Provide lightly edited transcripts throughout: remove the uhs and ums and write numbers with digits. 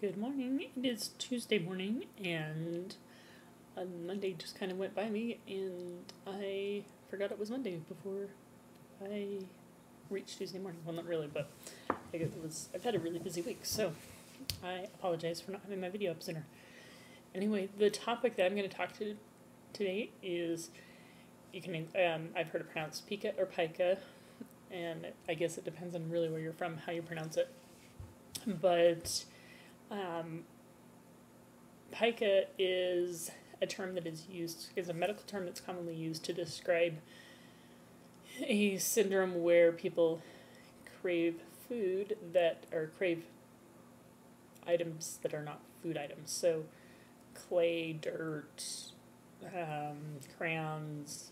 Good morning. It is Tuesday morning, and Monday just kind of went by me, and I forgot it was Monday before I reached Tuesday morning. Well, not really, but I've had a really busy week, so I apologize for not having my video up sooner. Anyway, the topic that I'm going to talk to today is, I've heard it pronounced Pica or Pica, and I guess it depends on really where you're from, how you pronounce it. But Pica is a term that is a medical term that's commonly used to describe a syndrome where people crave crave items that are not food items. So clay, dirt, crayons,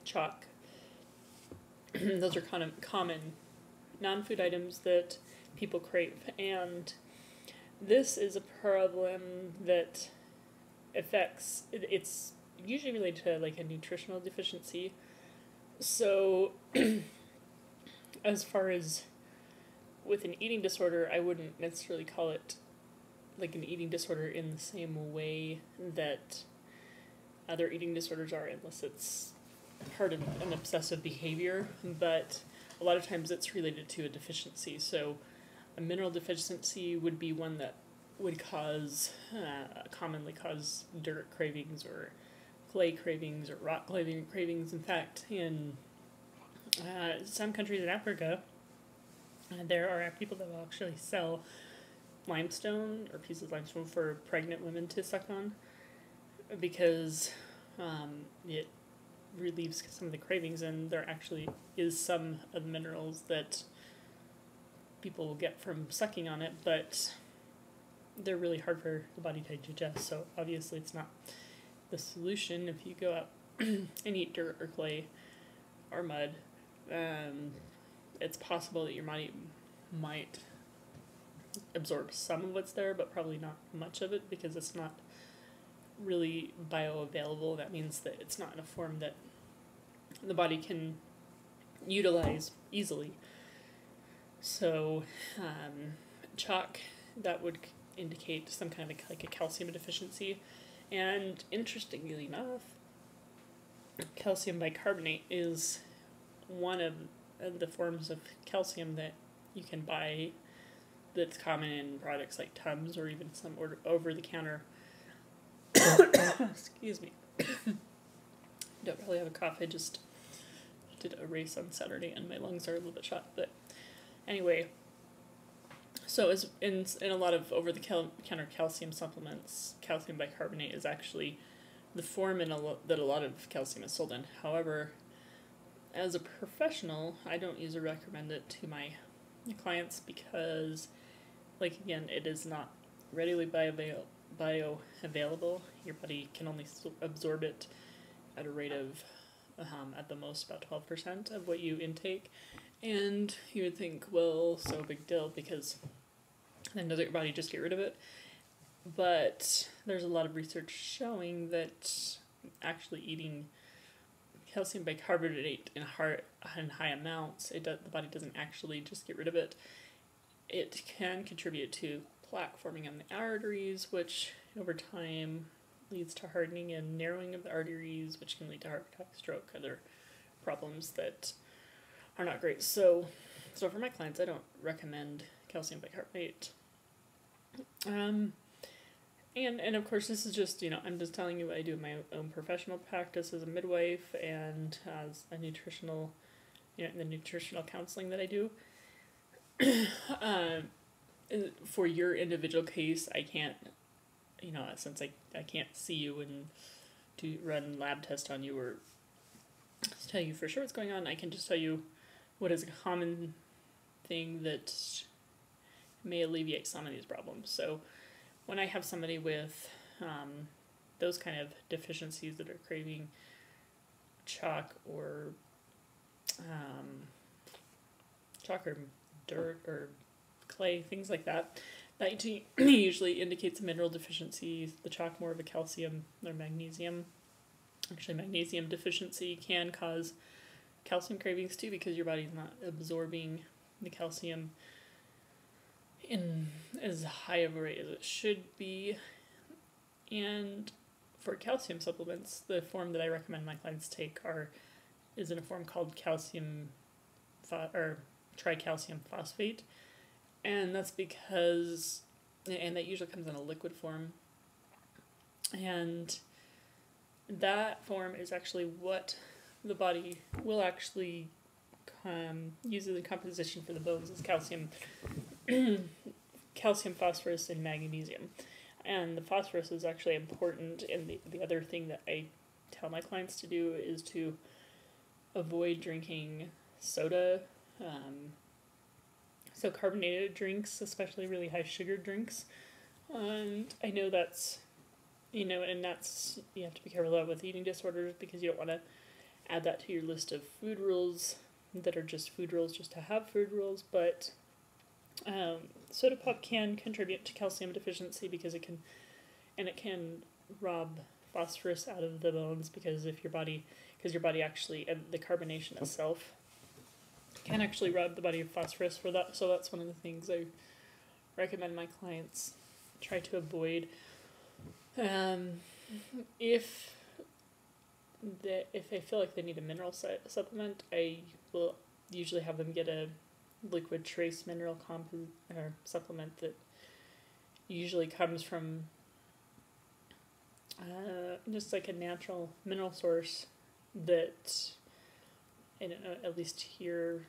chalk. Those are kind of common non-food items that people crave, and this is a problem that it's usually related to like a nutritional deficiency. So as far as with an eating disorder, I wouldn't necessarily call it like an eating disorder in the same way that other eating disorders are, unless it's part of an obsessive behavior, but a lot of times it's related to a deficiency. So a mineral deficiency would be one that would commonly cause dirt cravings or clay cravings or rock cravings. In fact, in some countries in Africa, there are people that will actually sell limestone or pieces of limestone for pregnant women to suck on, because it relieves some of the cravings, and there actually is some of the minerals that people will get from sucking on it, but they're really hard for the body to digest, so obviously it's not the solution. If you go out and eat dirt or clay or mud, it's possible that your body might absorb some of what's there, but probably not much of it, because it's not really bioavailable. That means that it's not in a form that the body can utilize easily. So chalk, that would indicate some kind of like a calcium deficiency, and interestingly enough, calcium bicarbonate is one of the forms of calcium that you can buy that's common in products like Tums or even some over-the-counter. Excuse me. Don't really have a cough. I just did a race on Saturday and my lungs are a little bit shot. But anyway, so as in a lot of over-the-counter calcium supplements, calcium bicarbonate is actually the form that a lot of calcium is sold in. However, as a professional, I don't usually recommend it to my clients because, like, again, it is not readily bioavailable. Your body can only absorb it at a rate of at the most about 12% of what you intake, and you would think, well, so big deal, because then doesn't your body just get rid of it? But there's a lot of research showing that actually eating calcium bicarbonate in high amounts, the body doesn't actually just get rid of it. It can contribute to plaque forming on the arteries, which over time leads to hardening and narrowing of the arteries, which can lead to heart attack, stroke, other problems that are not great. So for my clients, I don't recommend calcium bicarbonate. And of course, this is just, I'm just telling you what I do in my own professional practice as a midwife and as a nutritional, the nutritional counseling that I do. For your individual case, I can't, since I can't see you and to run lab tests on you or tell you for sure what's going on, I can just tell you what is a common thing that may alleviate some of these problems. So when I have somebody with those kind of deficiencies that are craving chalk or dirt or clay, things like that, that usually indicates a mineral deficiency. The chalk more of a calcium or magnesium. Actually, magnesium deficiency can cause calcium cravings too, because your body's not absorbing the calcium in as high of a rate as it should be. And for calcium supplements, the form that I recommend my clients take is in a form called tricalcium phosphate, and that's because, and that usually comes in a liquid form, and that form is actually what the body will actually use as a composition for the bones is calcium, calcium, phosphorus, and magnesium. And the phosphorus is actually important, and the other thing that I tell my clients to do is to avoid drinking soda, so carbonated drinks, especially really high sugar drinks. And I know that's, and that's, you have to be careful about with eating disorders because you don't want to add that to your list of food rules that are just food rules just to have food rules, but soda pop can contribute to calcium deficiency because it can rob phosphorus out of the bones because your body actually, the carbonation itself can actually rob the body of phosphorus for that. So that's one of the things I recommend my clients try to avoid. If they feel like they need a mineral supplement, I will usually have them get a liquid trace mineral supplement that usually comes from just like a natural mineral source that, I don't know, at least here,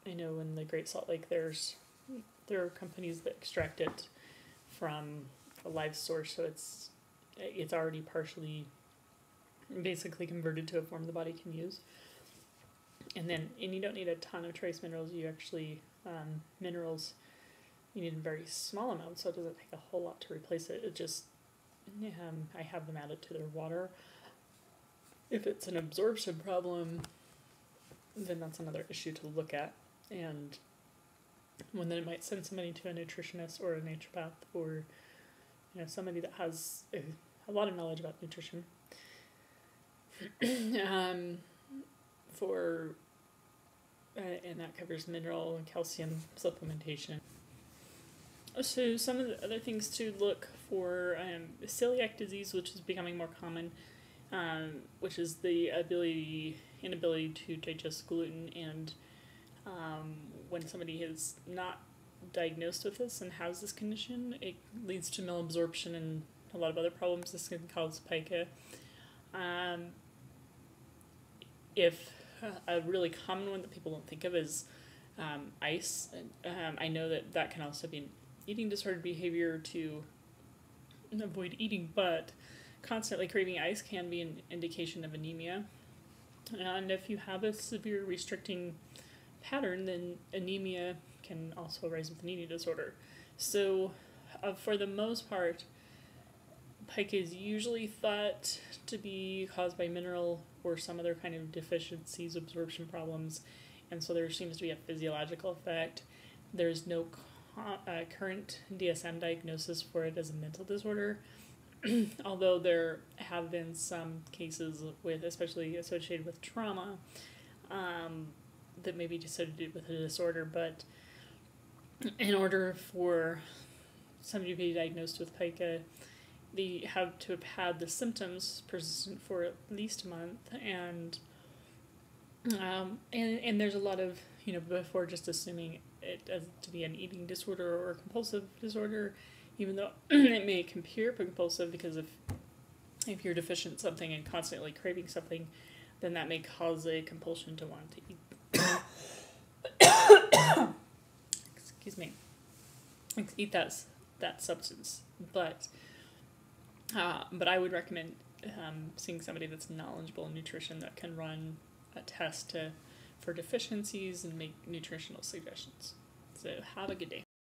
I know in the Great Salt Lake there are companies that extract it from a live source, so it's already partially basically converted to a form the body can use. And you don't need a ton of trace minerals. You actually, minerals, you need a very small amount, so it doesn't take a whole lot to replace it. It just, I have them added to their water. If it's an absorption problem, then that's another issue to look at. And then it might send somebody to a nutritionist or a natropath or, somebody that has a lot of knowledge about nutrition. And that covers mineral and calcium supplementation. So some of the other things to look for, celiac disease, which is becoming more common, which is the inability to digest gluten, and when somebody is not diagnosed with this and has this condition, it leads to malabsorption and a lot of other problems. This can cause pica. If a really common one that people don't think of is ice. I know that can also be an eating disordered behavior to avoid eating, but constantly craving ice can be an indication of anemia. And if you have a severe restricting pattern, then anemia can also arise with an eating disorder. So for the most part, pica is usually thought to be caused by mineral or some other kind of deficiencies, absorption problems, and so there seems to be a physiological effect. There's no current DSM diagnosis for it as a mental disorder, although there have been some cases especially associated with trauma, that may be associated with a disorder, but in order for somebody to be diagnosed with pica, they have to have had the symptoms persistent for at least a month, and there's a lot of, before just assuming it as to be an eating disorder or a compulsive disorder, even though it may appear compulsive, because if you're deficient in something and constantly craving something, then that may cause a compulsion to want to eat. Excuse me. Eat that substance, but I would recommend seeing somebody that's knowledgeable in nutrition that can run a test for deficiencies and make nutritional suggestions. So have a good day.